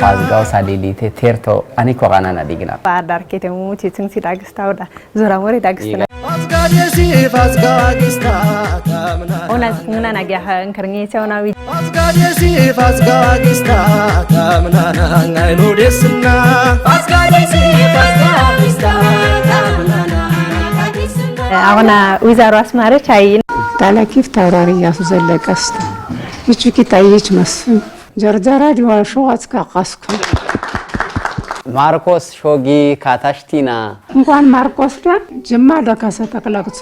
Fazgao sadilite terto aniko ganana digna. Badar ketemu cicing si dagista udah zura mori dagista. Ona ngana nagia hang kerngi cewna wi. Awna wizaro asmare chayin. Tala kif taurari ya suzelle kasta. Michuki tayich masfin. Jarjara diwa shogatska qaska. Marcos shogi katashtina. Ngwan Marcos ka jemma da kasa taklaqt.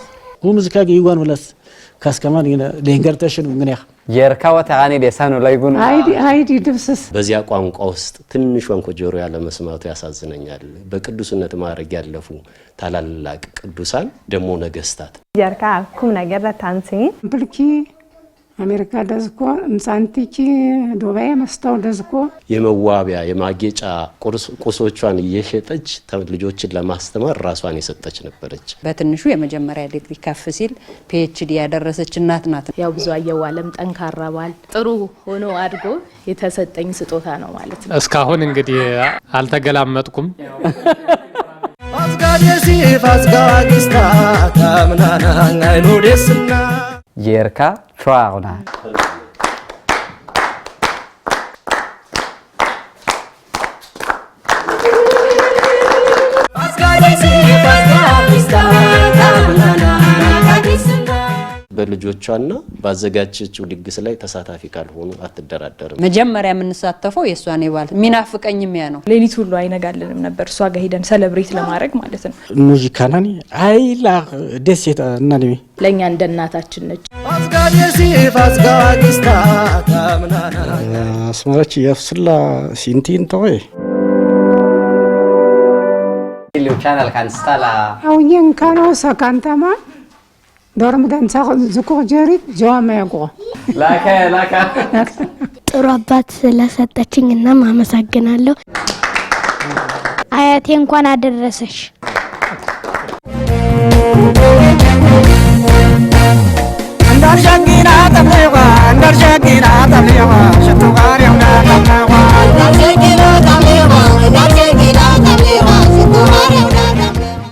ሙዚቃ ይጓን ወላስ ካስከማን ለንገርተሽን ምን ያህ የርካው ተጋኒ ደሳኑ ላይ ጉን አይዲ ድብስስ በዚያ ቋንቋ ውስጥ ትንሿን ኮጆሮ ያለ መስማቱ ያሳዝነኛል በቅዱስነት ማረግ ያለፉ ታላላቅ ቅዱሳን ደሞ ነገስታት የርካ ኩም ነገር ታንሲ ብልኪ አሜሪካ ደዝኮ እንሳንቲኪ ዱባይ መስታው ደዝኮ የመዋቢያ የማጌጫ ቁሶቿን እየሸጠች ልጆችን ለማስተማር ራሷን የሰጠች ነበረች በትንሹ የመጀመሪያ ዲግሪ ከፍ ሲል ፒኤችዲ ያደረሰች እናት ናት ያው ብዙ አየዋለም ጠንካራ ባል ጥሩ ሆኖ አድጎ የተሰጠኝ ስጦታ ነው ማለት ነው እስካሁን እንግዲህ አልተገላመጥኩም አስጋዲስታ ታምናና አይኖደስና የርካ ሸዋውና በልጆቿና ባዘጋጀችው ድግስ ላይ ተሳታፊ ካልሆኑ አትደራደርም መጀመሪያ የምንሳተፈው የሷን ይባል ሚናፍቀኝም ያ ነው ሌሊት ሁሉ አይነጋልንም ነበር እሷ ጋር ሄደን ሴሌብሬት ለማድረግ ማለት ነው ሙዚቃናኒ አይላ ደስታ እናኒ ለኛ እንደ እናታችን ነች አስጋዲስታ ታምናና አስመራች ያፍስላ ሲንቲን ተወይ ኢሉ ቻናል ካንስታላ አውየን ካኖ ሰካንታማ ዶርም ዳንሳ ዝኩ ጀሪ ጃማያቆ ላካ ጥሩ አባት ስለሰጠችኝ እና ማመሰግናለሁ አያቴ እንኳን አደረሰሽ አንዳርሻጊና ተብለዋ አንዳርሻጊና